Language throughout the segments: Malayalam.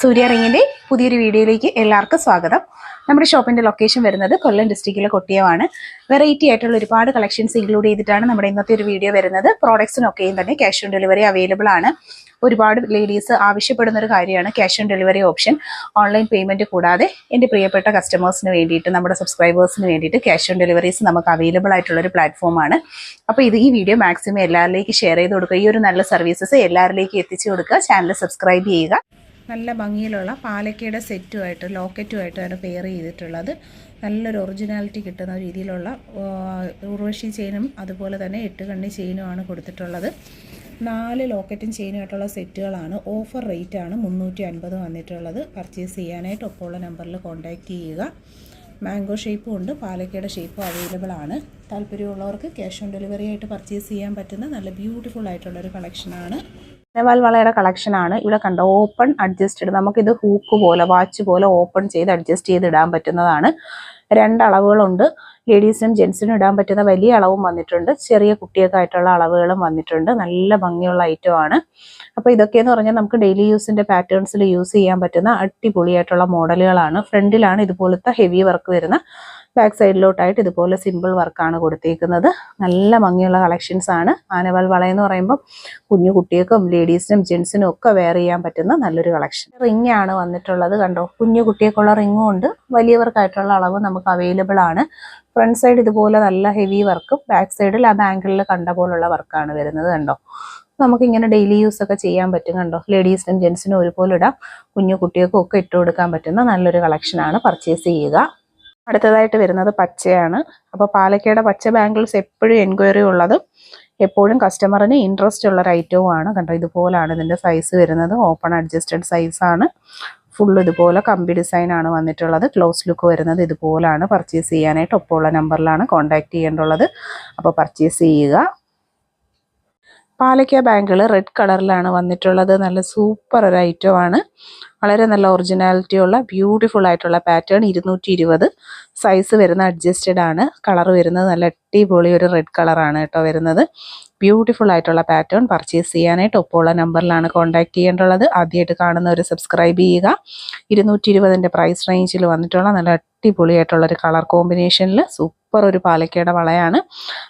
സൂര്യ റിങ്ങിന്റെ പുതിയൊരു വീഡിയോയിലേക്ക് എല്ലാവർക്കും സ്വാഗതം. നമ്മുടെ ഷോപ്പിന്റെ ലൊക്കേഷൻ വരുന്നത് കൊല്ലം ഡിസ്ട്രിക്റ്റിലെ കൊട്ടിയമാണ്. വെറൈറ്റി ആയിട്ടുള്ള ഒരുപാട് കളക്ഷൻസ് ഇൻക്ലൂഡ് ചെയ്തിട്ടാണ് നമ്മുടെ ഇന്നത്തെ ഒരു വീഡിയോ വരുന്നത്. പ്രോഡക്ട്സിനൊക്കെയും തന്നെ ക്യാഷ് ഓൺ ഡെലിവറി അവൈലബിൾ ആണ്. ഒരുപാട് ലേഡീസ് ആവശ്യപ്പെടുന്ന ഒരു കാര്യമാണ് cash on delivery option. Online payment കൂടാതെ എൻ്റെ പ്രിയപ്പെട്ട കസ്റ്റമേഴ്സിന് വേണ്ടിയിട്ട്, നമ്മുടെ സബ്സ്ക്രൈബേഴ്സിന് വേണ്ടിയിട്ട് ക്യാഷ് ഓൺ ഡെലിവറീസ് നമുക്ക് അവൈലബിൾ ആയിട്ടുള്ള ഒരു പ്ലാറ്റ്ഫോമാണ്. അപ്പോൾ ഈ വീഡിയോ മാക്സിമം എല്ലാവരിലേക്കും ഷെയർ ചെയ്ത് കൊടുക്കുക. ഈ ഒരു നല്ല സർവീസസ് എല്ലാവരിലേക്കും എത്തിച്ചു കൊടുക്കുക. ചാനൽ സബ്സ്ക്രൈബ് ചെയ്യുക. നല്ല ഭംഗിയിലുള്ള പാലക്കയുടെ സെറ്റുമായിട്ട് ലോക്കറ്റുമായിട്ടാണ് പെയർ ചെയ്തിട്ടുള്ളത്. നല്ലൊരു ഒറിജിനാലിറ്റി കിട്ടുന്ന രീതിയിലുള്ള ഉർവശി ചെയിനും അതുപോലെ തന്നെ 8 കണ്ണി ചെയിനുമാണ് കൊടുത്തിട്ടുള്ളത്. 4 ലോക്കറ്റും ചെയിനുമായിട്ടുള്ള സെറ്റുകളാണ്. ഓഫർ റേറ്റ് ആണ് 350 വന്നിട്ടുള്ളത്. പർച്ചേസ് ചെയ്യാനായിട്ട് ഒപ്പമുള്ള നമ്പറിൽ കോൺടാക്റ്റ് ചെയ്യുക. മാംഗോ ഷേപ്പും ഉണ്ട്, പാലക്കയുടെ ഷേപ്പും അവൈലബിൾ ആണ്. താല്പര്യമുള്ളവർക്ക് ക്യാഷ് ഓൺ ഡെലിവറി ആയിട്ട് പർച്ചേസ് ചെയ്യാൻ പറ്റുന്ന നല്ല ബ്യൂട്ടിഫുൾ ആയിട്ടുള്ളൊരു കളക്ഷനാണ്. വളയുടെ കളക്ഷനാണ്. ഇവിടെ കണ്ടോ, ഓപ്പൺ അഡ്ജസ്റ്റഡ്. നമുക്കിത് ഹൂക്ക് പോലെ, വാച്ച് പോലെ ഓപ്പൺ ചെയ്ത് അഡ്ജസ്റ്റ് ചെയ്ത് ഇടാൻ പറ്റുന്നതാണ്. 2 അളവുകളുണ്ട്. ലേഡീസിനും ജെൻസിനും ഇടാൻ പറ്റുന്ന വലിയ അളവും വന്നിട്ടുണ്ട്, ചെറിയ കുട്ടികൾക്കായിട്ടുള്ള അളവുകളും വന്നിട്ടുണ്ട്. നല്ല ഭംഗിയുള്ള ഐറ്റമാണ്. അപ്പോൾ ഇതൊക്കെയെന്ന് പറഞ്ഞാൽ നമുക്ക് ഡെയിലി യൂസിൻ്റെ പാറ്റേൺസിൽ യൂസ് ചെയ്യാൻ പറ്റുന്ന അടിപൊളിയായിട്ടുള്ള മോഡലുകളാണ്. ഫ്രണ്ടിലാണ് ഇതുപോലത്തെ ഹെവി വർക്ക് വരുന്ന, ബാക്ക് സൈഡിലോട്ടായിട്ട് ഇതുപോലെ സിമ്പിൾ വർക്കാണ് കൊടുത്തേക്കുന്നത്. നല്ല ഭംഗിയുള്ള കളക്ഷൻസ് ആണ്. ആനവാൽ വളയെന്ന് പറയുമ്പോൾ കുഞ്ഞു കുട്ടികൾക്കും ലേഡീസിനും ജെൻസിനും ഒക്കെ വെയർ ചെയ്യാൻ പറ്റുന്ന നല്ലൊരു കളക്ഷൻ. റിംഗ് ആണ് വന്നിട്ടുള്ളത്. കണ്ടോ, കുഞ്ഞു കുട്ടികൾക്കുള്ള റിങ്ങും ഉണ്ട്, വലിയവർക്കായിട്ടുള്ള അളവ് നമുക്ക് അവൈലബിൾ ആണ്. ഫ്രണ്ട് സൈഡ് ഇതുപോലെ നല്ല ഹെവി വർക്കും, ബാക്ക് സൈഡിൽ ആ ബാങ്കിളിൽ കണ്ട പോലുള്ള വർക്കാണ് വരുന്നത്. കണ്ടോ, നമുക്കിങ്ങനെ ഡെയിലി യൂസ് ഒക്കെ ചെയ്യാൻ പറ്റും. കണ്ടോ, ലേഡീസിനും ജെൻസിനും ഒരുപോലെ ഇടാം, കുഞ്ഞു കുട്ടികൾക്കും ഒക്കെ ഇട്ട് കൊടുക്കാൻ പറ്റുന്ന നല്ലൊരു കളക്ഷനാണ്. പർച്ചേസ് ചെയ്യുക. അടുത്തതായിട്ട് വരുന്നത് പച്ചയാണ്. അപ്പോൾ പാലക്കയുടെ പച്ച ബാംഗിൾസ് എപ്പോഴും എൻക്വയറി ഉള്ളതും എപ്പോഴും കസ്റ്റമറിന് ഇൻട്രസ്റ്റ് ഉള്ളൊരു ഐറ്റവുമാണ്. കണ്ടോ, ഇതുപോലാണ് ഇതിൻ്റെ സൈസ് വരുന്നത്. ഓപ്പൺ അഡ്ജസ്റ്റഡ് സൈസാണ്. ഫുൾ ഇതുപോലെ കമ്പി ഡിസൈനാണ് വന്നിട്ടുള്ളത്. ക്ലോസ് ലുക്ക് വരുന്നത് ഇതുപോലാണ്. പർച്ചേസ് ചെയ്യാനായിട്ട് ഒപ്പമുള്ള നമ്പറിലാണ് കോൺടാക്റ്റ് ചെയ്യേണ്ടുള്ളത്. അപ്പോൾ പർച്ചേസ് ചെയ്യുക. പാലക്ക ബാങ്കിൾ റെഡ് കളറിലാണ് വന്നിട്ടുള്ളത്. നല്ല സൂപ്പർ ഒരു ഐറ്റമാണ്. വളരെ നല്ല ഒറിജിനാലിറ്റി ഉള്ള ബ്യൂട്ടിഫുൾ ആയിട്ടുള്ള പാറ്റേൺ. 220 സൈസ് വരുന്ന അഡ്ജസ്റ്റഡ് ആണ്. കളർ വരുന്നത് നല്ല അടിപൊളി ഒരു റെഡ് കളറാണ് കേട്ടോ വരുന്നത്. ബ്യൂട്ടിഫുൾ ആയിട്ടുള്ള പാറ്റേൺ. പർച്ചേസ് ചെയ്യാനായിട്ട് ഒപ്പമുള്ള നമ്പറിലാണ് കോൺടാക്ട് ചെയ്യേണ്ടുള്ളത്. ആദ്യമായിട്ട് കാണുന്നവർ സബ്സ്ക്രൈബ് ചെയ്യുക. 220ൻ്റെ പ്രൈസ് റേഞ്ചിൽ വന്നിട്ടുള്ള നല്ല അടിപൊളിയായിട്ടുള്ളൊരു കളർ കോമ്പിനേഷനിൽ സൂപ്പർ ഒരു പാലക്കയുടെ വളയാണ്.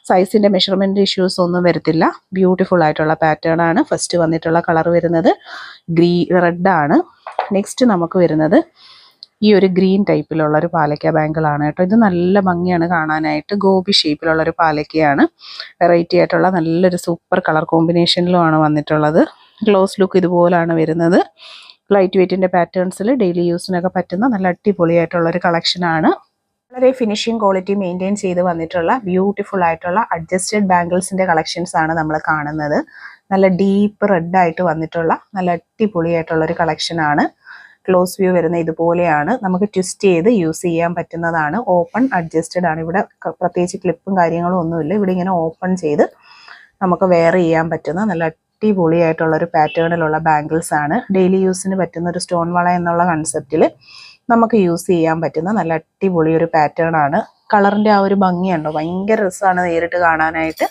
സൈസിൻ്റെ മെഷർമെൻറ്റ് ഇഷ്യൂസ് ഒന്നും വരത്തില്ല. ബ്യൂട്ടിഫുൾ ആയിട്ടുള്ള പാറ്റേൺ ആണ്. ഫസ്റ്റ് വന്നിട്ടുള്ള കളർ വരുന്നത് റെഡ് ആണ്. നെക്സ്റ്റ് നമുക്ക് വരുന്നത് ഈ ഒരു ഗ്രീൻ ടൈപ്പിലുള്ള ഒരു പാലക്ക ബാങ്കിളാണ് കേട്ടോ. ഇത് നല്ല ഭംഗിയാണ് കാണാനായിട്ട്. ഗോപി ഷേപ്പിലുള്ളൊരു പാലക്കയാണ്. വെറൈറ്റി ആയിട്ടുള്ള നല്ലൊരു സൂപ്പർ കളർ കോമ്പിനേഷനിലുമാണ് വന്നിട്ടുള്ളത്. ക്ലോസ് ലുക്ക് ഇതുപോലാണ് വരുന്നത്. ലൈറ്റ് വെയ്റ്റിൻ്റെ പാറ്റേൺസിൽ ഡെയിലി യൂസിനൊക്കെ പറ്റുന്ന നല്ല അടിപൊളിയായിട്ടുള്ളൊരു കളക്ഷനാണ്. വളരെ ഫിനിഷിംഗ് ക്വാളിറ്റി മെയിൻറ്റെയിൻ ചെയ്ത് വന്നിട്ടുള്ള ബ്യൂട്ടിഫുൾ ആയിട്ടുള്ള അഡ്ജസ്റ്റഡ് ബാംഗിൾസിൻ്റെ കളക്ഷൻസ് ആണ് നമ്മൾ കാണുന്നത്. നല്ല ഡീപ്പ് റെഡ് ആയിട്ട് വന്നിട്ടുള്ള നല്ല അടിപൊളിയായിട്ടുള്ളൊരു കളക്ഷനാണ്. ക്ലോസ് വ്യൂ വരുന്ന ഇതുപോലെയാണ്. നമുക്ക് ട്വിസ്റ്റ് ചെയ്ത് യൂസ് ചെയ്യാൻ പറ്റുന്നതാണ്. ഓപ്പൺ അഡ്ജസ്റ്റഡ് ആണ്. ഇവിടെ പ്രത്യേകിച്ച് ക്ലിപ്പും കാര്യങ്ങളും ഒന്നുമില്ല. ഇവിടെ ഇങ്ങനെ ഓപ്പൺ ചെയ്ത് നമുക്ക് വെയർ ചെയ്യാൻ പറ്റുന്ന നല്ല അടിപൊളിയായിട്ടുള്ളൊരു പാറ്റേണിലുള്ള ബാംഗിൾസ് ആണ്. ഡെയിലി യൂസിന് പറ്റുന്ന ഒരു സ്റ്റോൺ വള എന്നുള്ള കൺസെപ്റ്റിൽ നമുക്ക് യൂസ് ചെയ്യാൻ പറ്റുന്ന നല്ല അടിപൊളി ഒരു പാറ്റേൺ ആണ്. കളറിൻ്റെ ആ ഒരു ഭംഗിയുണ്ടോ, ഭയങ്കര രസമാണ് നേരിട്ട് കാണാനായിട്ട്.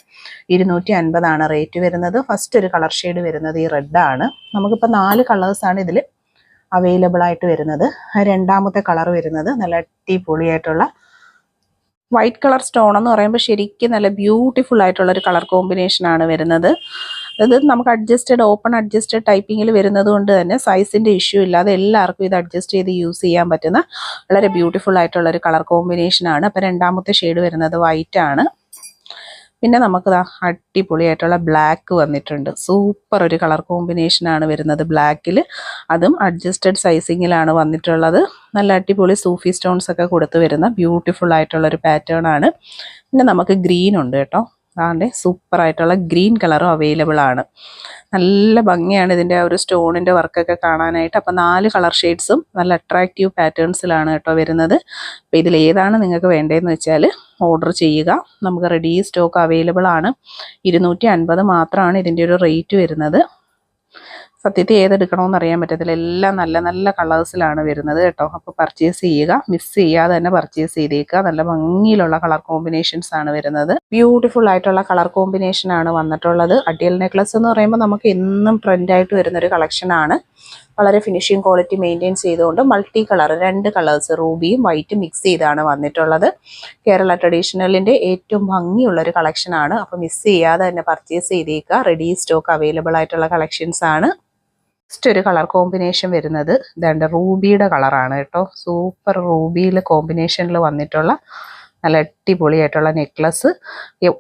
250 ആണ് റേറ്റ് വരുന്നത്. ഫസ്റ്റ് ഒരു കളർ ഷെയ്ഡ് വരുന്നത് ഈ റെഡ് ആണ്. നമുക്കിപ്പോൾ 4 കളേഴ്സാണ് ഇതിൽ അവൈലബിൾ ആയിട്ട് വരുന്നത്. രണ്ടാമത്തെ കളർ വരുന്നത് നല്ല അടിപൊളിയായിട്ടുള്ള വൈറ്റ് കളർ സ്റ്റോൺ എന്ന് പറയുമ്പോൾ ശരിക്കും നല്ല ബ്യൂട്ടിഫുൾ ആയിട്ടുള്ള ഒരു കളർ കോമ്പിനേഷൻ ആണ് വരുന്നത്. അത് നമുക്ക് അഡ്ജസ്റ്റഡ്, ഓപ്പൺ അഡ്ജസ്റ്റഡ് ടൈപ്പിങ്ങിൽ വരുന്നത് കൊണ്ട് തന്നെ സൈസിൻ്റെ ഇഷ്യൂ ഇല്ലാതെ എല്ലാവർക്കും ഇത് അഡ്ജസ്റ്റ് ചെയ്ത് യൂസ് ചെയ്യാൻ പറ്റുന്ന വളരെ ബ്യൂട്ടിഫുൾ ആയിട്ടുള്ള ഒരു കളർ കോമ്പിനേഷൻ ആണ്. അപ്പോൾ രണ്ടാമത്തെ ഷെയ്ഡ് വരുന്നത് വൈറ്റ് ആണ്. പിന്നെ നമുക്ക് അടിപൊളിയായിട്ടുള്ള ബ്ലാക്ക് വന്നിട്ടുണ്ട്. സൂപ്പർ ഒരു കളർ കോമ്പിനേഷനാണ് വരുന്നത് ബ്ലാക്കിൽ. അതും അഡ്ജസ്റ്റഡ് സൈസിങ്ങിലാണ് വന്നിട്ടുള്ളത്. നല്ല അടിപൊളി സൂഫി സ്റ്റോൺസ് ഒക്കെ കൊടുത്ത് വരുന്ന ബ്യൂട്ടിഫുൾ ആയിട്ടുള്ളൊരു പാറ്റേൺ ആണ്. പിന്നെ നമുക്ക് ഗ്രീൻ ഉണ്ട് കേട്ടോ. അതാണ്ട് സൂപ്പർ ആയിട്ടുള്ള ഗ്രീൻ കളറും അവൈലബിൾ ആണ്. നല്ല ഭംഗിയാണ് ഇതിൻ്റെ ഒരു സ്റ്റോണിൻ്റെ വർക്കൊക്കെ കാണാനായിട്ട്. അപ്പോൾ 4 കളർ ഷെയ്ഡ്സും നല്ല അട്രാക്റ്റീവ് പാറ്റേൺസിലാണ് കേട്ടോ വരുന്നത്. അപ്പോൾ ഇതിൽ ഏതാണ് നിങ്ങൾക്ക് വേണ്ടതെന്ന് വെച്ചാൽ ഓർഡർ ചെയ്യുക. നമുക്ക് റെഡി സ്റ്റോക്ക് അവൈലബിൾ ആണ്. 250 മാത്രമാണ് ഇതിൻ്റെ ഒരു റേറ്റ് വരുന്നത്. സത്യത്തിൽ ഏതെടുക്കണമെന്ന് അറിയാൻ പറ്റത്തില്ല. എല്ലാം നല്ല നല്ല കളേഴ്സിലാണ് വരുന്നത് കേട്ടോ. അപ്പോൾ പർച്ചേസ് ചെയ്യുക. മിസ് ചെയ്യാതെ തന്നെ പർച്ചേസ് ചെയ്തേക്കുക. നല്ല ഭംഗിയിലുള്ള കളർ കോമ്പിനേഷൻസ് ആണ് വരുന്നത്. ബ്യൂട്ടിഫുൾ ആയിട്ടുള്ള കളർ കോമ്പിനേഷൻ ആണ് വന്നിട്ടുള്ളത്. അടിയൽ നെക്ലസ് എന്ന് പറയുമ്പോൾ നമുക്ക് എന്നും ട്രെൻഡായിട്ട് വരുന്നൊരു കളക്ഷനാണ്. വളരെ ഫിനിഷിംഗ് ക്വാളിറ്റി മെയിൻറ്റെയിൻ ചെയ്തുകൊണ്ട് മൾട്ടി കളർ 2 കളേഴ്സ് റൂബിയും വൈറ്റും മിക്സ് ചെയ്താണ് വന്നിട്ടുള്ളത്. കേരള ട്രഡീഷണലിൻ്റെ ഏറ്റവും ഭംഗിയുള്ളൊരു കളക്ഷനാണ്. അപ്പോൾ മിസ് ചെയ്യാതെ തന്നെ പർച്ചേസ് ചെയ്തേക്കുക. റെഡി സ്റ്റോക്ക് അവൈലബിൾ ആയിട്ടുള്ള കളക്ഷൻസ് ആണ്. നെക്സ്റ്റ് ഒരു കളർ കോമ്പിനേഷൻ വരുന്നത് ഇതാണ്ട് റൂബിയുടെ കളറാണ് കേട്ടോ. സൂപ്പർ റൂബിയിൽ കോമ്പിനേഷനിൽ വന്നിട്ടുള്ള നല്ല അടിപൊളിയായിട്ടുള്ള നെക്ലസ്,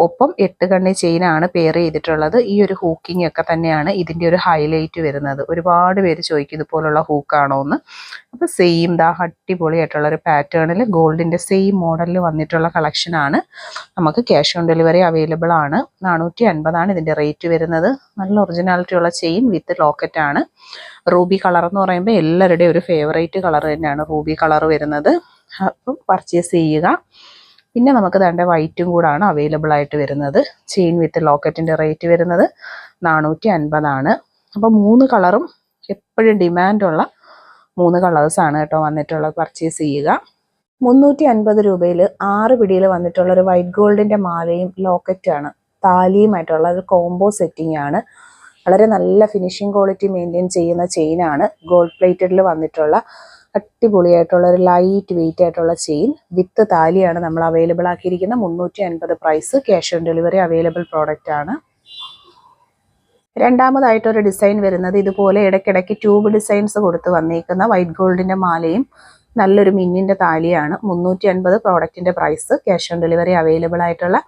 ഒപ്പം 8 കണ്ണി ചെയിനാണ് പെയർ ചെയ്തിട്ടുള്ളത്. ഈ ഒരു ഹൂക്കിംഗ് ഒക്കെ തന്നെയാണ് ഇതിൻ്റെ ഒരു ഹൈലൈറ്റ് വരുന്നത്. ഒരുപാട് പേര് ചോദിക്കും ഇതുപോലുള്ള ഹൂക്കാണോ എന്ന്. അപ്പോൾ സെയിം അടിപൊളിയായിട്ടുള്ളൊരു പാറ്റേണിൽ ഗോൾഡിൻ്റെ സെയിം മോഡലിൽ വന്നിട്ടുള്ള കളക്ഷനാണ്. നമുക്ക് ക്യാഷ് ഓൺ ഡെലിവറി അവൈലബിൾ ആണ്. 450 ഇതിൻ്റെ റേറ്റ് വരുന്നത്. നല്ല ഒറിജിനാലിറ്റി ഉള്ള ചെയിൻ വിത്ത് ലോക്കറ്റ് ആണ്. റൂബി കളർ എന്ന് പറയുമ്പോൾ എല്ലാവരുടെയും ഒരു ഫേവറേറ്റ് കളർ തന്നെയാണ് റൂബി കളർ വരുന്നത്. അപ്പം പർച്ചേസ് ചെയ്യുക. പിന്നെ നമുക്ക് തന്നെ വൈറ്റും കൂടാണ് അവൈലബിൾ ആയിട്ട് വരുന്നത്. ചെയിൻ വിത്ത് ലോക്കറ്റിൻ്റെ റേറ്റ് വരുന്നത് 450 ആണ്. അപ്പോൾ 3 കളറും എപ്പോഴും ഡിമാൻഡുള്ള 3 കളേഴ്സാണ് കേട്ടോ വന്നിട്ടുള്ളത്. പർച്ചേസ് ചെയ്യുക. 350 രൂപയിൽ 6 പിടിയിൽ വന്നിട്ടുള്ള ഒരു വൈറ്റ് ഗോൾഡിൻ്റെ മാലയും ലോക്കറ്റാണ്. താലിയുമായിട്ടുള്ള ഒരു കോംബോ സെറ്റിംഗ് ആണ്. വളരെ നല്ല ഫിനിഷിംഗ് ക്വാളിറ്റി മെയിൻറ്റെയിൻ ചെയ്യുന്ന ചെയിനാണ്. ഗോൾഡ് പ്ലേറ്റഡിൽ വന്നിട്ടുള്ള അടിപൊളിയായിട്ടുള്ള ഒരു ലൈറ്റ് വെയിറ്റ് ആയിട്ടുള്ള ചെയിൻ വിത്ത് താലിയാണ് നമ്മൾ അവൈലബിൾ ആക്കിയിരിക്കുന്ന. 350 price. Cash on delivery available product ആണ്. രണ്ടാമതായിട്ടൊരു ഡിസൈൻ വരുന്നത് ഇതുപോലെ ഇടയ്ക്കിടയ്ക്ക് ട്യൂബ് ഡിസൈൻസ് കൊടുത്ത് വന്നിരിക്കുന്ന വൈറ്റ് ഗോൾഡിൻ്റെ മാലയും നല്ലൊരു മിന്നിൻ്റെ താലിയാണ്. 350 പ്രോഡക്റ്റിൻ്റെ price. Cash on delivery available ആയിട്ടുള്ള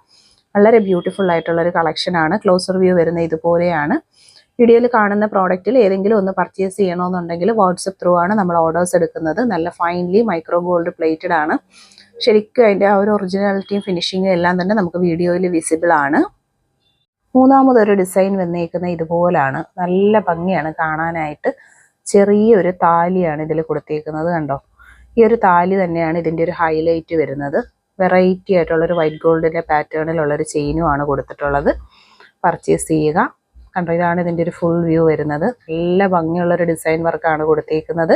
വളരെ ബ്യൂട്ടിഫുൾ ആയിട്ടുള്ളൊരു കളക്ഷനാണ്. ക്ലോസർ വ്യൂ വരുന്നത് ഇതുപോലെയാണ്. വീഡിയോയിൽ കാണുന്ന പ്രോഡക്റ്റിൽ ഏതെങ്കിലും ഒന്ന് പർച്ചേസ് ചെയ്യണമെന്നുണ്ടെങ്കിൽ വാട്സപ്പ് ത്രൂ ആണ് നമ്മൾ ഓർഡേഴ്സ് എടുക്കുന്നത്. നല്ല ഫൈൻലി മൈക്രോ ഗോൾഡ് പ്ലേറ്റഡ് ആണ്. ശരിക്കും അതിൻ്റെ ആ ഒരു ഒറിജിനാലിറ്റിയും ഫിനിഷിങ്ങും എല്ലാം തന്നെ നമുക്ക് വീഡിയോയിൽ വിസിബിൾ ആണ്. മൂന്നാമതൊരു ഡിസൈൻ വന്നേക്കുന്നത് ഇതുപോലാണ്. നല്ല ഭംഗിയാണ് കാണാനായിട്ട്. ചെറിയൊരു താലിയാണ് ഇതിൽ കൊടുത്തേക്കുന്നത്. കണ്ടോ, ഈ ഒരു താലി തന്നെയാണ് ഇതിൻ്റെ ഒരു ഹൈലൈറ്റ് വരുന്നത്. വെറൈറ്റി ആയിട്ടുള്ളൊരു വൈറ്റ് ഗോൾഡിൻ്റെ പാറ്റേണിലുള്ളൊരു ചെയിനുമാണ് കൊടുത്തിട്ടുള്ളത്. പർച്ചേസ് ചെയ്യുക. കണ്ടോ, ഇതാണ് ഇതിൻ്റെ ഒരു ഫുൾ വ്യൂ വരുന്നത്. നല്ല ഭംഗിയുള്ളൊരു ഡിസൈൻ വർക്കാണ് കൊടുത്തേക്കുന്നത്.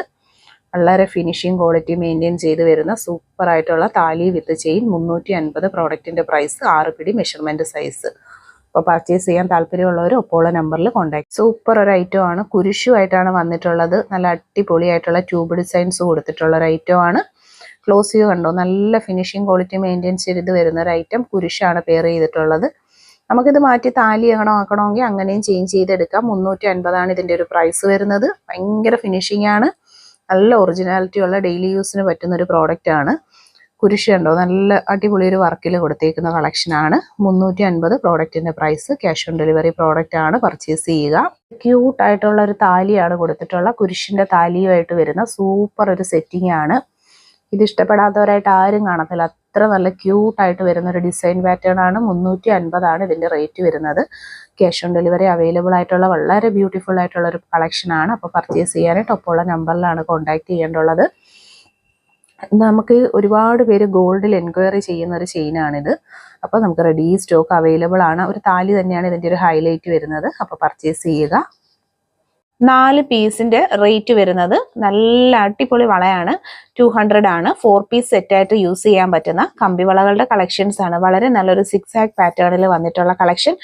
വളരെ ഫിനിഷിംഗ് ക്വാളിറ്റി മെയിൻറ്റെയിൻ ചെയ്ത് വരുന്ന സൂപ്പറായിട്ടുള്ള താലി വിത്ത് ചെയിൻ. 350 പ്രോഡക്റ്റിൻ്റെ പ്രൈസ്. 6 പിടി മെഷർമെൻറ്റ് സൈസ്. അപ്പോൾ പർച്ചേസ് ചെയ്യാൻ താല്പര്യമുള്ളവർ ഒപ്പമുള്ള നമ്പറിൽ കോൺടാക്ട്. സൂപ്പർ ഒരു ഐറ്റം ആണ്. കുരിശുമായിട്ടാണ് വന്നിട്ടുള്ളത്. നല്ല അടിപൊളിയായിട്ടുള്ള ട്യൂബ് ഡിസൈൻസ് കൊടുത്തിട്ടുള്ള ഒരു ഐറ്റം ആണ്. ക്ലോസ് വ്യൂ കണ്ടോ, നല്ല ഫിനിഷിംഗ് ക്വാളിറ്റി മെയിൻറ്റെയിൻ ചെയ്ത് വരുന്ന ഒരു ഐറ്റം. കുരിശാണ് പെയർ ചെയ്തിട്ടുള്ളത്. നമുക്കിത് മാറ്റി താലി ആക്കണമെങ്കിൽ അങ്ങനെയും ചേഞ്ച് ചെയ്തെടുക്കാം. 350 ഇതിൻ്റെ ഒരു പ്രൈസ് വരുന്നത്. ഭയങ്കര ഫിനിഷിംഗ് ആണ്. നല്ല ഒറിജിനാലിറ്റി ഉള്ള ഡെയിലി യൂസിന് പറ്റുന്ന ഒരു പ്രോഡക്റ്റ് ആണ്. കുരിശ് കണ്ടോ, നല്ല അടിപൊളി ഒരു വർക്കിൽ കൊടുത്തേക്കുന്ന കളക്ഷനാണ്. 350 പ്രോഡക്റ്റിൻ്റെ price. Cash on delivery product ആണ്. പർച്ചേസ് ചെയ്യുക. ക്യൂട്ട് ആയിട്ടുള്ള ഒരു താലിയാണ് കൊടുത്തിട്ടുള്ള. കുരിശിൻ്റെ താലിയുമായിട്ട് വരുന്ന സൂപ്പർ ഒരു സെറ്റിംഗ് ആണ്. ഇത് ഇഷ്ടപ്പെടാത്തവരായിട്ട് ആരും കാണത്തില്ല. അത്ര നല്ല ക്യൂട്ടായിട്ട് വരുന്ന ഒരു ഡിസൈൻ പാറ്റേൺ ആണ്. 350 ഇതിൻ്റെ റേറ്റ് വരുന്നത്. ക്യാഷ് ഓൺ ഡെലിവറി അവൈലബിൾ ആയിട്ടുള്ള വളരെ ബ്യൂട്ടിഫുൾ ആയിട്ടുള്ള ഒരു കളക്ഷനാണ്. അപ്പോൾ പർച്ചേസ് ചെയ്യാനായിട്ട് ഒപ്പമുള്ള നമ്പറിലാണ് കോൺടാക്ട് ചെയ്യേണ്ടുള്ളത്. നമുക്ക് ഒരുപാട് പേര് ഗോൾഡിൽ എൻക്വയറി ചെയ്യുന്ന ഒരു ചെയിനാണിത്. അപ്പോൾ നമുക്ക് റെഡി സ്റ്റോക്ക് അവൈലബിൾ ആണ്. ഒരു താലി തന്നെയാണ് ഇതിൻ്റെ ഒരു ഹൈലൈറ്റ് വരുന്നത്. അപ്പോൾ പർച്ചേസ് ചെയ്യുക. 4 പീസിൻ്റെ റേറ്റ് വരുന്നത്. നല്ല അടിപൊളി വളയാണ്. 200 ആണ്. 4 പീസ് സെറ്റായിട്ട് യൂസ് ചെയ്യാൻ പറ്റുന്ന കമ്പിവളകളുടെ കളക്ഷൻസ് ആണ്. വളരെ നല്ലൊരു 6 ആക്ക് പാറ്റേണിൽ വന്നിട്ടുള്ള കളക്ഷൻ.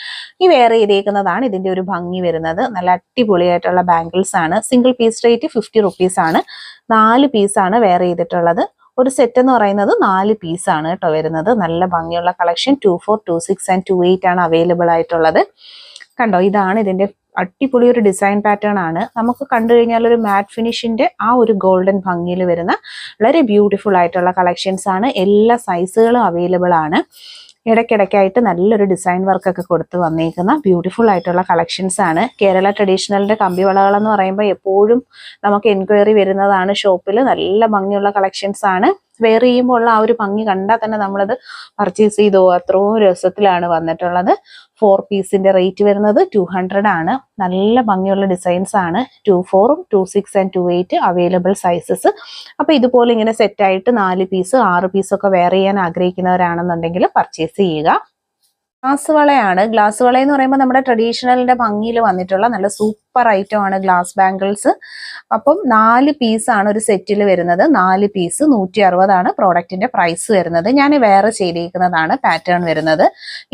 ഈ വെയർ ചെയ്തേക്കുന്നതാണ് ഇതിൻ്റെ ഒരു ഭംഗി വരുന്നത്. നല്ല അടിപൊളിയായിട്ടുള്ള ബാംഗിൾസ് ആണ്. സിംഗിൾ പീസ് റേറ്റ് 50 റുപ്പീസ് ആണ്. 4 പീസാണ് വെയർ ചെയ്തിട്ടുള്ളത്. ഒരു സെറ്റ് എന്ന് പറയുന്നത് 4 പീസാണ് കേട്ടോ വരുന്നത്. നല്ല ഭംഗിയുള്ള കളക്ഷൻ. 24, 26 ആൻഡ് 28 ആണ് അവൈലബിൾ ആയിട്ടുള്ളത്. കണ്ടോ, ഇതാണ് ഇതിൻ്റെ അടിപൊളി ഒരു ഡിസൈൻ പാറ്റേൺ ആണ്. നമുക്ക് കണ്ടു കഴിഞ്ഞാൽ ഒരു മാറ്റ് ഫിനിഷിന്റെ ആ ഒരു ഗോൾഡൻ ഭംഗിയിൽ വരുന്ന വളരെ ബ്യൂട്ടിഫുൾ ആയിട്ടുള്ള കളക്ഷൻസ് ആണ്. എല്ലാ സൈസുകളും അവൈലബിൾ ആണ്. ഇടയ്ക്കിടയ്ക്കായിട്ട് നല്ലൊരു ഡിസൈൻ വർക്കൊക്കെ കൊടുത്ത് വന്നേക്കുന്ന ബ്യൂട്ടിഫുൾ ആയിട്ടുള്ള കളക്ഷൻസ് ആണ്. കേരള ട്രഡീഷണലിന്റെ കമ്പിവളകൾ എന്ന് പറയുമ്പോൾ എപ്പോഴും നമുക്ക് എൻക്വയറി വരുന്നതാണ്. ഷോപ്പിൽ നല്ല ഭംഗിയുള്ള കളക്ഷൻസ് ആണ്. വെയർ ചെയ്യുമ്പോൾ ഉള്ള ആ ഒരു ഭംഗി കണ്ടാൽ തന്നെ നമ്മളത് പർച്ചേസ് ചെയ്തോ, അത്രയും രസത്തിലാണ് വന്നിട്ടുള്ളത്. 4 പീസിന്റെ റേറ്റ് വരുന്നത് 200 ആണ്. നല്ല ഭംഗിയുള്ള ഡിസൈൻസ് ആണ്. 24, 26 ആൻഡ് 28 അവൈലബിൾ സൈസസ്. അപ്പൊ ഇതുപോലെ ഇങ്ങനെ സെറ്റായിട്ട് 4 പീസ് 6 പീസൊക്കെ വെയർ ചെയ്യാൻ ആഗ്രഹിക്കുന്നവരാണെന്നുണ്ടെങ്കിൽ പർച്ചേസ് ചെയ്യുക. ഗ്ലാസ് വളയാണ്. ഗ്ലാസ് വള എന്ന് പറയുമ്പോൾ നമ്മുടെ ട്രഡീഷണലിന്റെ ഭംഗിയിൽ വന്നിട്ടുള്ള നല്ല സൂപ്പർ സൂപ്പർ ഐറ്റം ആണ് ഗ്ലാസ് ബാംഗിൾസ്. അപ്പം 4 പീസാണ് ഒരു സെറ്റിൽ വരുന്നത്. 4 പീസ് 160 പ്രോഡക്റ്റിന്റെ പ്രൈസ് വരുന്നത്. ഞാൻ വേറെ ചെയ്തിരിക്കുന്നതാണ് പാറ്റേൺ വരുന്നത്.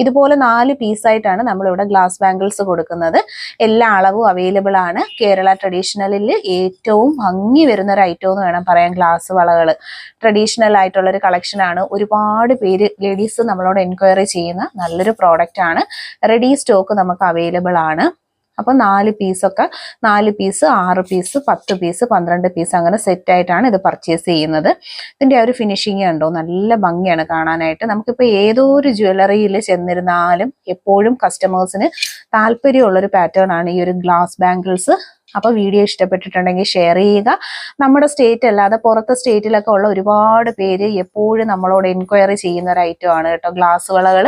ഇതുപോലെ 4 പീസായിട്ടാണ് നമ്മളിവിടെ ഗ്ലാസ് ബാംഗിൾസ് കൊടുക്കുന്നത്. എല്ലാ അളവും അവൈലബിൾ ആണ്. കേരള ട്രഡീഷണലിൽ ഏറ്റവും ഭംഗി വരുന്ന ഒരു ഐറ്റം എന്ന് വേണം പറയാൻ ഗ്ലാസ് വളകൾ. ട്രഡീഷണൽ ആയിട്ടുള്ള ഒരു കളക്ഷൻ ആണ്. ഒരുപാട് പേര് ലേഡീസ് നമ്മളോട് എൻക്വയറി ചെയ്യുന്ന നല്ലൊരു പ്രോഡക്റ്റ് ആണ്. റെഡി സ്റ്റോക്ക് നമുക്ക് അവൈലബിൾ ആണ്. അപ്പോൾ 4 പീസൊക്കെ 4 പീസ് 6 പീസ് 10 പീസ് 12 പീസ് അങ്ങനെ സെറ്റായിട്ടാണ് ഇത് പർച്ചേസ് ചെയ്യുന്നത്. ഇതിൻ്റെ ആ ഒരു ഫിനിഷിങ് ഉണ്ടോ, നല്ല ഭംഗിയാണ് കാണാനായിട്ട്. നമുക്കിപ്പോൾ ഏതോ ഒരു ജ്വല്ലറിയിൽ ചെന്നിരുന്നാലും എപ്പോഴും കസ്റ്റമേഴ്സിന് താല്പര്യമുള്ളൊരു പാറ്റേൺ ആണ് ഈ ഒരു ഗ്ലാസ് ബാംഗിൾസ്. അപ്പോൾ വീഡിയോ ഇഷ്ടപ്പെട്ടിട്ടുണ്ടെങ്കിൽ ഷെയർ ചെയ്യുക. നമ്മുടെ സ്റ്റേറ്റ് അല്ലാതെ പുറത്തെ സ്റ്റേറ്റിലൊക്കെ ഉള്ള ഒരുപാട് പേര് എപ്പോഴും നമ്മളോട് എൻക്വയറി ചെയ്യുന്ന ഒരു ഐറ്റം ആണ് കേട്ടോ ഗ്ലാസ് വളകൾ.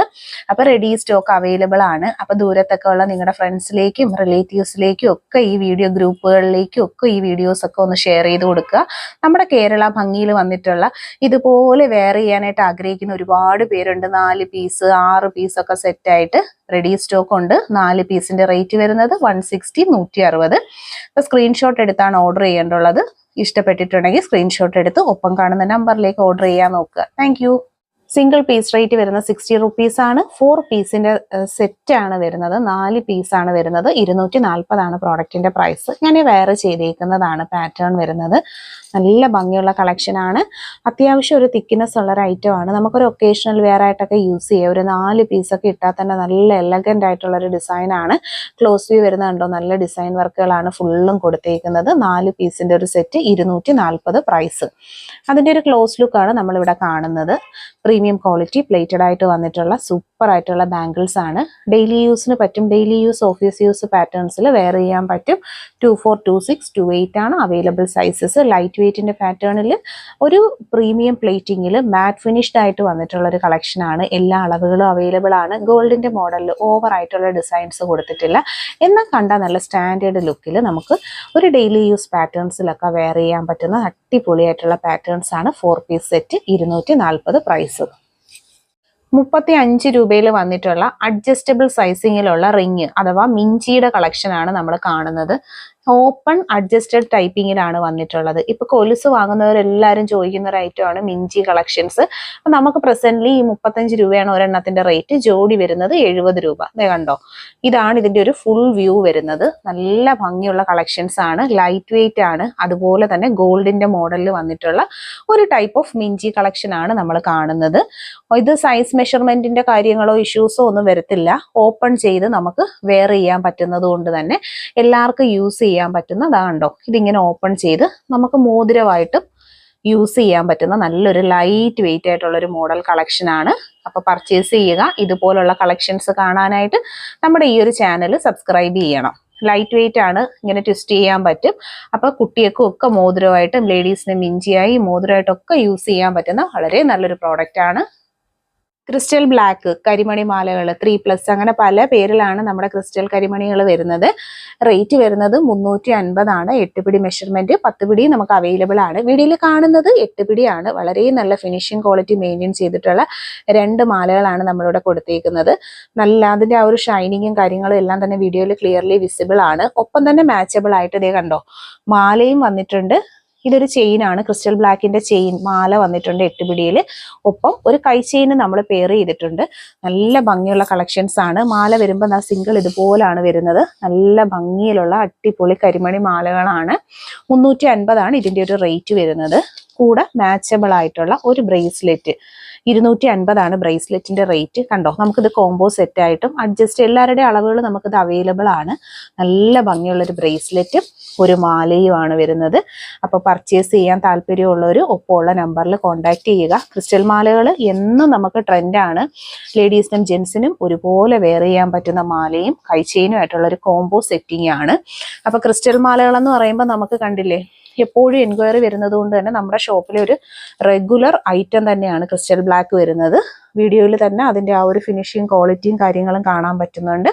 അപ്പോൾ റെഡി സ്റ്റോക്ക് അവൈലബിൾ ആണ്. അപ്പോൾ ദൂരത്തൊക്കെ ഉള്ള നിങ്ങളുടെ ഫ്രണ്ട്സിലേക്കും റിലേറ്റീവ്സിലേക്കും ഒക്കെ ഈ വീഡിയോ ഗ്രൂപ്പുകളിലേക്കും ഒക്കെ ഈ വീഡിയോസ് ഒക്കെ ഒന്ന് ഷെയർ ചെയ്ത് കൊടുക്കുക. നമ്മുടെ കേരള ഭംഗിയിൽ വന്നിട്ടുള്ള ഇതുപോലെ വെയർ ചെയ്യാനായിട്ട് ആഗ്രഹിക്കുന്ന ഒരുപാട് പേരുണ്ട്. 4 പീസ് 6 പീസൊക്കെ സെറ്റായിട്ട് റെഡി സ്റ്റോക്ക് ഉണ്ട്. 4 പീസിന്റെ റേറ്റ് വരുന്നത് 160 160. അപ്പോൾ സ്ക്രീൻഷോട്ട് എടുത്താണ് ഓർഡർ ചെയ്യേണ്ടുള്ളത്. ഇഷ്ടപ്പെട്ടിട്ടുണ്ടെങ്കിൽ സ്ക്രീൻഷോട്ട് എടുത്ത് ഒപ്പം കാണുന്ന നമ്പറിലേക്ക് ഓർഡർ ചെയ്യാൻ നോക്കുക. താങ്ക് സിംഗിൾ പീസ് റേറ്റ് വരുന്നത് 60 റുപ്പീസ് ആണ്. 4 പീസിന്റെ സെറ്റ് ആണ് വരുന്നത്. 4 പീസാണ് വരുന്നത്. 240 പ്രോഡക്റ്റിന്റെ പ്രൈസ്. ഞാൻ വേറെ ചെയ്തേക്കുന്നതാണ് പാറ്റേൺ വരുന്നത്. നല്ല ഭംഗിയുള്ള കളക്ഷൻ ആണ്. അത്യാവശ്യം ഒരു തിക്നെസ് ഉള്ള ഒരു ഐറ്റം ആണ്. നമുക്കൊരു ഒക്കേഷണൽ വെയർ ആയിട്ടൊക്കെ യൂസ് ചെയ്യാം. ഒരു 4 പീസൊക്കെ ഇട്ടാൽ തന്നെ നല്ല എലഗന്റ് ആയിട്ടുള്ള ഒരു ഡിസൈൻ ആണ്. ക്ലോസ് വ്യൂ വരുന്നുണ്ടോ, നല്ല ഡിസൈൻ വർക്കുകളാണ് ഫുള്ളും കൊടുത്തേക്കുന്നത്. 4 പീസിന്റെ ഒരു സെറ്റ് 240 പ്രൈസ്. അതിന്റെ ഒരു ക്ലോസ് ലുക്ക് ആണ് നമ്മളിവിടെ കാണുന്നത്. പ്രീമിയം ക്വാളിറ്റി പ്ലേറ്റഡ് ആയിട്ട് വന്നിട്ടുള്ള സൂപ്പർ ആയിട്ടുള്ള ബാംഗിൾസ് ആണ്. ഡെയിലി യൂസിന് പറ്റും. ഡെയിലി യൂസ് ഓഫീസ് യൂസ് പാറ്റേൺസിൽ വെയർ ചെയ്യാൻ പറ്റും. 24, 26, 28 ആണ് അവൈലബിൾ സൈസസ്. ലൈറ്റ് വെയ്റ്റിന്റെ പാറ്റേണിൽ ഒരു പ്രീമിയം പ്ലേറ്റിംഗിൽ മാറ്റ് ഫിനിഷ്ഡ് ആയിട്ട് വന്നിട്ടുള്ള ഒരു കളക്ഷൻ ആണ്. എല്ലാ അളവുകളും അവൈലബിൾ ആണ്. ഗോൾഡിന്റെ മോഡലിൽ ഓവർ ആയിട്ടുള്ള ഡിസൈൻസ് കൊടുത്തിട്ടില്ല. എന്നാൽ കണ്ടാൽ നല്ല സ്റ്റാൻഡേർഡ് ലുക്കിൽ നമുക്ക് ഒരു ഡെയിലി യൂസ് പാറ്റേൺസിലൊക്കെ വെയർ ചെയ്യാൻ പറ്റുന്ന അടിപൊളിയായിട്ടുള്ള പാറ്റേൺസ് ആണ്. 4 പീസ് സെറ്റ് 240 പ്രൈസ്. 35 രൂപയിൽ വന്നിട്ടുള്ള അഡ്ജസ്റ്റബിൾ സൈസിങ്ങിലുള്ള റിങ് അഥവാ മിഞ്ചിയുടെ കളക്ഷൻ ആണ് നമ്മൾ കാണുന്നത്. ഓപ്പൺ അഡ്ജസ്റ്റഡ് ടൈപ്പിങ്ങിലാണ് വന്നിട്ടുള്ളത്. ഇപ്പൊ കൊലുസ് വാങ്ങുന്നവരെല്ലാവരും ചോദിക്കുന്ന ഒരു ഐറ്റം ആണ് മിഞ്ചി കളക്ഷൻസ്. അപ്പൊ നമുക്ക് പ്രസന്റ്ലി ഈ 35 രൂപയാണ് ഒരെണ്ണത്തിന്റെ റേറ്റ്. ജോഡി വരുന്നത് 70 രൂപ. ദേ കണ്ടോ, ഇതാണ് ഇതിന്റെ ഒരു ഫുൾ വ്യൂ വരുന്നത്. നല്ല ഭംഗിയുള്ള കളക്ഷൻസ് ആണ്. ലൈറ്റ് വെയിറ്റ് ആണ്. അതുപോലെ തന്നെ ഗോൾഡിന്റെ മോഡലിൽ വന്നിട്ടുള്ള ഒരു ടൈപ്പ് ഓഫ് മിഞ്ചി കളക്ഷൻ ആണ് നമ്മൾ കാണുന്നത്. ഇത് സൈസ് മെഷർമെന്റിന്റെ കാര്യങ്ങളോ ഇഷ്യൂസോ ഒന്നും വരത്തില്ല. ഓപ്പൺ ചെയ്ത് നമുക്ക് വെയർ ചെയ്യാൻ പറ്റുന്നത് കൊണ്ട് തന്നെ എല്ലാവർക്കും യൂസ് ചെയ്യാൻ പറ്റുന്നതാണ്ടോ. ഇതിങ്ങനെ ഓപ്പൺ ചെയ്ത് നമുക്ക് മോതിരമായിട്ടും യൂസ് ചെയ്യാൻ പറ്റുന്ന നല്ലൊരു ലൈറ്റ് വെയിറ്റ് ആയിട്ടുള്ള ഒരു മോഡൽ കളക്ഷൻ ആണ്. അപ്പൊ പർച്ചേസ് ചെയ്യുക. ഇതുപോലുള്ള കളക്ഷൻസ് കാണാനായിട്ട് നമ്മുടെ ഈ ഒരു ചാനൽ സബ്സ്ക്രൈബ് ചെയ്യണം. ലൈറ്റ് വെയിറ്റ് ആണ്. ഇങ്ങനെ ട്വിസ്റ്റ് ചെയ്യാൻ പറ്റും. അപ്പൊ കുട്ടികൾക്കും ഒക്കെ മോതിരമായിട്ടും ലേഡീസിന് മിഞ്ചിയായി മോതിരമായിട്ടൊക്കെ യൂസ് ചെയ്യാൻ പറ്റുന്ന വളരെ നല്ലൊരു പ്രോഡക്റ്റ് ആണ്. ക്രിസ്റ്റൽ ബ്ലാക്ക് കരിമണി മാലകൾ 3+ അങ്ങനെ പല പേരിലാണ് നമ്മുടെ ക്രിസ്റ്റൽ കരിമണികൾ വരുന്നത്. റേറ്റ് വരുന്നത് 350 ആണ്. 8 പിടി മെഷർമെന്റ് 10 പിടി നമുക്ക് അവൈലബിൾ ആണ്. വീഡിയോയിൽ കാണുന്നത് 8 പിടിയാണ്. വളരെ നല്ല ഫിനിഷിംഗ് ക്വാളിറ്റി മെയിൻറ്റെയിൻ ചെയ്തിട്ടുള്ള 2 മാലകളാണ് നമ്മളിവിടെ കൊടുത്തേക്കുന്നത്. നല്ല അതിന്റെ ആ ഒരു ഷൈനിങ്ങും കാര്യങ്ങളും എല്ലാം തന്നെ വീഡിയോയിൽ ക്ലിയർലി വിസിബിൾ ആണ്. ഒപ്പം തന്നെ മാച്ചബിൾ ആയിട്ട് ഇതേ കണ്ടോ മാലയും വന്നിട്ടുണ്ട്. ഇതൊരു ചെയിൻ ആണ്. ക്രിസ്റ്റൽ ബ്ലാക്കിന്റെ ചെയിൻ മാല വന്നിട്ടുണ്ട് 8 പിടിയിൽ. ഒപ്പം ഒരു കൈ ചെയിൻ നമ്മൾ പെയർ ചെയ്തിട്ടുണ്ട്. നല്ല ഭംഗിയുള്ള കളക്ഷൻസ് ആണ്. മാല വരുമ്പോൾ സിംഗിൾ ഇതുപോലാണ് വരുന്നത്. നല്ല ഭംഗിയിലുള്ള അടിപൊളി കരിമണി മാലകളാണ്. 350 ആണ് ഇതിന്റെ ഒരു റേറ്റ് വരുന്നത്. കൂടെ മാച്ചബിൾ ആയിട്ടുള്ള ഒരു ബ്രേസ്ലെറ്റ് 250 ആണ് ബ്രേസ്ലെറ്റിന്റെ റേറ്റ്. കണ്ടോ, നമുക്കിത് കോംബോ സെറ്റ് ആയിട്ടും അഡ്ജസ്റ്റ് എല്ലാവരുടെയും അളവുകൾ നമുക്കിത് അവൈലബിൾ ആണ്. നല്ല ഭംഗിയുള്ള ഒരു ബ്രേസ്ലെറ്റും ഒരു മാലയുമാണ് വരുന്നത്. അപ്പോൾ പർച്ചേസ് ചെയ്യാൻ താല്പര്യമുള്ളവർ ഒപ്പമുള്ള നമ്പറിൽ കോൺടാക്ട് ചെയ്യുക. ക്രിസ്റ്റൽ മാലകൾ എന്നും നമുക്ക് ട്രെൻഡാണ്. ലേഡീസിനും ജെൻസിനും ഒരുപോലെ വെയർ ചെയ്യാൻ പറ്റുന്ന മാലയും കൈച്ചെയിനും ആയിട്ടുള്ള ഒരു കോംബോ സെറ്റിംഗ് ആണ്. അപ്പോൾ ക്രിസ്റ്റൽ മാലകൾ എന്ന് പറയുമ്പോൾ നമുക്ക് കണ്ടില്ലേ എപ്പോഴും എൻക്വയറി വരുന്നത് കൊണ്ട് തന്നെ നമ്മുടെ ഷോപ്പിലെ ഒരു റെഗുലർ ഐറ്റം തന്നെയാണ് ക്രിസ്റ്റൽ ബ്ലാക്ക് വരുന്നത്. വീഡിയോയിൽ തന്നെ അതിൻ്റെ ആ ഒരു ഫിനിഷിങ് ക്വാളിറ്റിയും കാര്യങ്ങളും കാണാൻ പറ്റുന്നുണ്ട്.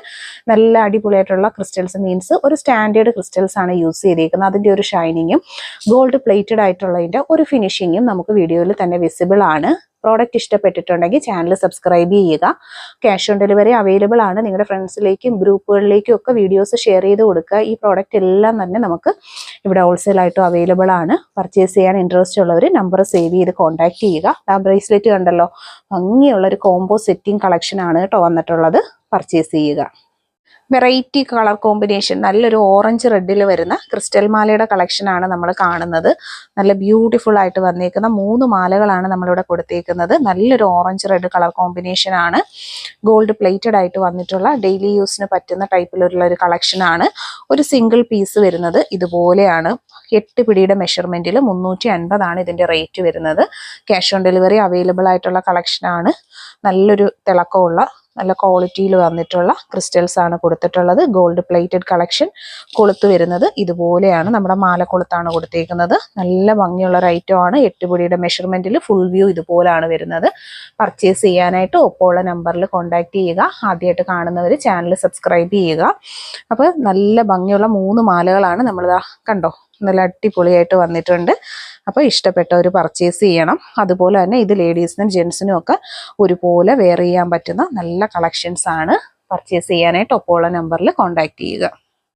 നല്ല അടിപൊളിയായിട്ടുള്ള ക്രിസ്റ്റൽസ് മീൻസ് ഒരു സ്റ്റാൻഡേർഡ് ക്രിസ്റ്റൽസ് ആണ് യൂസ് ചെയ്തിരിക്കുന്നത്. അതിൻ്റെ ഒരു ഷൈനിങ്ങും ഗോൾഡ് പ്ലേറ്റഡ് ആയിട്ടുള്ളതിൻ്റെ ഒരു ഫിനിഷിങ്ങും നമുക്ക് വീഡിയോയിൽ തന്നെ വിസിബിൾ ആണ്. പ്രോഡക്റ്റ് ഇഷ്ടപ്പെട്ടിട്ടുണ്ടെങ്കിൽ ചാനൽ സബ്സ്ക്രൈബ് ചെയ്യുക. ക്യാഷ് ഓൺ ഡെലിവറി അവൈലബിൾ ആണ്. നിങ്ങളുടെ ഫ്രണ്ട്സിലേക്കും ഗ്രൂപ്പുകളിലേക്കും ഒക്കെ വീഡിയോസ് ഷെയർ ചെയ്ത് കൊടുക്കുക. ഈ പ്രോഡക്റ്റ് എല്ലാം തന്നെ നമുക്ക് ഇവിടെ ഹോൾസെയിലായിട്ടും അവൈലബിൾ ആണ്. പർച്ചേസ് ചെയ്യാൻ ഇൻട്രസ്റ്റ് ഉള്ളവർ നമ്പർ സേവ് ചെയ്ത് കോൺടാക്ട് ചെയ്യുക. ആ ബ്രേസ്ലെറ്റ് കണ്ടല്ലോ, ഭംഗിയുള്ള ഒരു കോംബോ സെറ്റിംഗ് കളക്ഷൻ ആണ് കേട്ടോ വന്നിട്ടുള്ളത്. പർച്ചേസ് ചെയ്യുക. വെറൈറ്റി കളർ കോമ്പിനേഷൻ, നല്ലൊരു ഓറഞ്ച് റെഡിൽ വരുന്ന ക്രിസ്റ്റൽ മാലയുടെ കളക്ഷനാണ് നമ്മൾ കാണുന്നത്. നല്ല ബ്യൂട്ടിഫുൾ ആയിട്ട് വന്നേക്കുന്ന 3 മാലകളാണ് നമ്മളിവിടെ കൊടുത്തേക്കുന്നത്. നല്ലൊരു ഓറഞ്ച് റെഡ് കളർ കോമ്പിനേഷൻ ആണ്. ഗോൾഡ് പ്ലേറ്റഡ് ആയിട്ട് വന്നിട്ടുള്ള ഡെയിലി യൂസിന് പറ്റുന്ന ടൈപ്പിലുള്ള ഒരു കളക്ഷനാണ്. ഒരു സിംഗിൾ പീസ് വരുന്നത് ഇതുപോലെയാണ്. 8 പിടിയുടെ മെഷർമെന്റിൽ 350 ആണ് ഇതിന്റെ റേറ്റ് വരുന്നത്. ക്യാഷ് ഓൺ ഡെലിവറി അവൈലബിൾ ആയിട്ടുള്ള കളക്ഷനാണ്. നല്ലൊരു തിളക്കമുള്ള നല്ല ക്വാളിറ്റിയിൽ വന്നിട്ടുള്ള ക്രിസ്റ്റൽസ് ആണ് കൊടുത്തിട്ടുള്ളത്. Gold plated collection. കൊളുത്ത് വരുന്നത് ഇതുപോലെയാണ്. നമ്മുടെ മാലക്കൊളുത്താണ് കൊടുത്തേക്കുന്നത്. നല്ല ഭംഗിയുള്ള ഒരു ഐറ്റം ആണ്. 8 പിടിയുടെ മെഷർമെന്റിൽ ഫുൾ വ്യൂ ഇതുപോലാണ് വരുന്നത്. പർച്ചേസ് ചെയ്യാനായിട്ട് ഒപ്പമുള്ള നമ്പറിൽ കോൺടാക്ട് ചെയ്യുക. ആദ്യമായിട്ട് കാണുന്നവർ ചാനൽ സബ്സ്ക്രൈബ് ചെയ്യുക. അപ്പോൾ നല്ല ഭംഗിയുള്ള 3 മാലകളാണ് നമ്മളിതാ കണ്ടോ, നല്ല അടിപൊളിയായിട്ട് വന്നിട്ടുണ്ട്. അപ്പോൾ ഇഷ്ടപ്പെട്ടവർ പർച്ചേസ് ചെയ്യണം. അതുപോലെ തന്നെ ഇത് ലേഡീസിനും ജെൻസിനും ഒക്കെ ഒരുപോലെ വെയർ ചെയ്യാൻ പറ്റുന്ന നല്ല കളക്ഷൻസ് ആണ്. പർച്ചേസ് ചെയ്യാനായിട്ട് ഒപ്പമുള്ള നമ്പറിൽ കോൺടാക്ട് ചെയ്യുക.